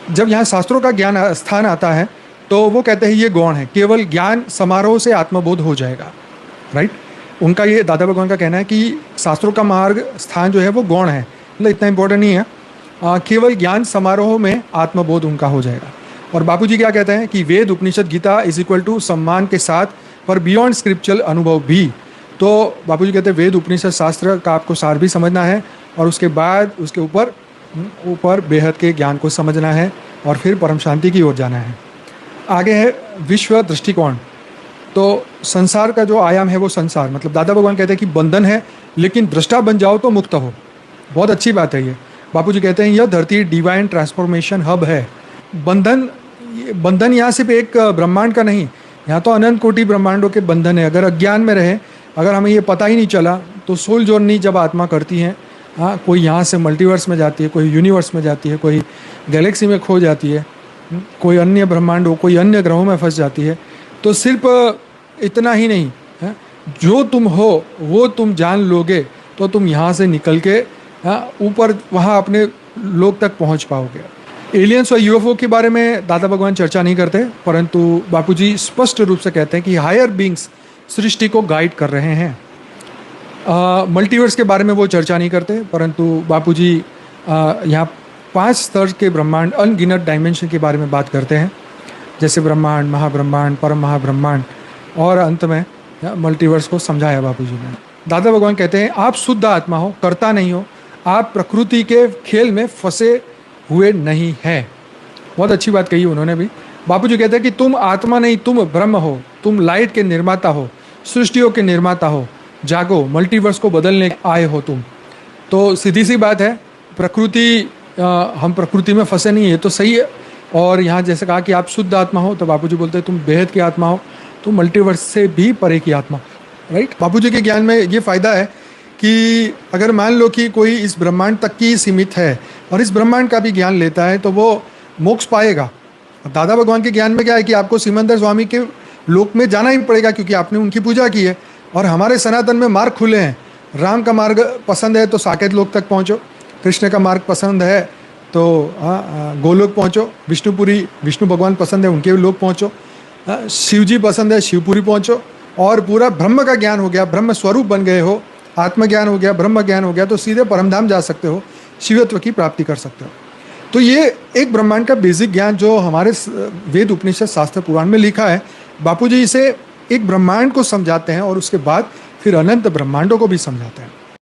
जब यहाँ शास्त्रों का ज्ञान स्थान आता है तो वो कहते हैं ये गौण है, केवल ज्ञान समारोह से आत्मबोध हो जाएगा। राइट, उनका ये दादा भगवान का कहना है कि शास्त्रों का मार्ग स्थान जो है वो गौण है, मतलब इतना इंपॉर्टेंट नहीं है, केवल ज्ञान समारोह में आत्मबोध उनका हो जाएगा। और बापूजी क्या कहते हैं कि वेद उपनिषद गीता इज इक्वल टू सम्मान के साथ पर बियॉन्ड स्क्रिप्चुरल अनुभव भी। तो बापूजी कहते हैं वेद उपनिषद शास्त्र का आपको सार भी समझना है और उसके बाद उसके ऊपर बेहद के ज्ञान को समझना है और फिर परम शांति की ओर जाना है। आगे है विश्व दृष्टिकोण। तो संसार का जो आयाम है वो संसार, मतलब दादा भगवान कहते हैं कि बंधन है लेकिन दृष्टा बन जाओ तो मुक्त हो। बहुत अच्छी बात है ये। बापूजी कहते हैं यह धरती डिवाइन ट्रांसफॉर्मेशन हब है। बंधन यहाँ सिर्फ एक ब्रह्मांड का नहीं, यहाँ तो अनंत कोटि ब्रह्मांडों के बंधन है। अगर अज्ञान में रहे, अगर हमें ये पता ही नहीं चला, तो सोल जर्नी जब आत्मा करती है, हाँ, कोई यहाँ से मल्टीवर्स में जाती है, कोई यूनिवर्स में जाती है, कोई गैलेक्सी में खो जाती है, कोई अन्य ब्रह्मांडों, कोई अन्य ग्रहों में फंस जाती है, तो सिर्फ इतना ही नहीं है, जो तुम हो वो तुम जान लोगे तो तुम यहाँ से निकल के ऊपर वहाँ अपने लोक तक पहुँच पाओगे। एलियंस और यूएफओ के बारे में दादा भगवान चर्चा नहीं करते, परंतु बापूजी स्पष्ट रूप से कहते हैं कि हायर बींग्स सृष्टि को गाइड कर रहे हैं। मल्टीवर्स के बारे में वो चर्चा नहीं करते, परंतु बापूजी यहाँ 5 स्तर के ब्रह्मांड, अनगिनत डायमेंशन के बारे में बात करते हैं, जैसे ब्रह्मांड, महाब्रह्मांड, परम महाब्रह्मांड और अंत में मल्टीवर्स को समझाया बापूजी ने। दादा भगवान कहते हैं आप शुद्ध आत्मा हो, कर्ता नहीं हो, आप प्रकृति के खेल में फंसे हुए नहीं है। बहुत अच्छी बात कही उन्होंने भी। बापूजी कहते हैं कि तुम आत्मा नहीं, तुम ब्रह्म हो, तुम लाइट के निर्माता हो, सृष्टियों के निर्माता हो, जागो, मल्टीवर्स को बदलने आए हो तुम। तो सीधी सी बात है, प्रकृति, हम प्रकृति में फंसे नहीं है, तो सही है। और यहाँ जैसे कहा कि आप शुद्ध आत्मा हो, तो बापूजी बोलते हैं तुम बेहद की आत्मा हो, तुम मल्टीवर्स से भी परे की आत्मा। राइट, बापूजी के ज्ञान में ये फ़ायदा है कि अगर मान लो कि कोई इस ब्रह्मांड तक की सीमित है और इस ब्रह्मांड का भी ज्ञान लेता है तो वो मोक्ष पाएगा। दादा भगवान के ज्ञान में क्या है कि आपको सिमंदर स्वामी के लोक में जाना ही पड़ेगा, क्योंकि आपने उनकी पूजा की है। और हमारे सनातन में मार्ग खुले हैं। राम का मार्ग पसंद है तो साकेत लोक तक पहुँचो, कृष्ण का मार्ग पसंद है तो गोलोक पहुँचो, विष्णु भगवान पसंद है उनके लोक पहुँचो, शिव जी पसंद है शिवपुरी पहुँचो। और पूरा ब्रह्म का ज्ञान हो गया, ब्रह्म स्वरूप बन गए हो, आत्मज्ञान हो गया, ब्रह्म ज्ञान हो गया, तो सीधे परमधाम जा सकते हो, शिवत्व की प्राप्ति कर सकते हो। तो ये एक ब्रह्मांड का बेसिक ज्ञान जो हमारे वेद उपनिषद शास्त्र पुराण में लिखा है। बापूजी इसे एक ब्रह्मांड को समझाते हैं और उसके बाद फिर अनंत ब्रह्मांडों को भी समझाते हैं।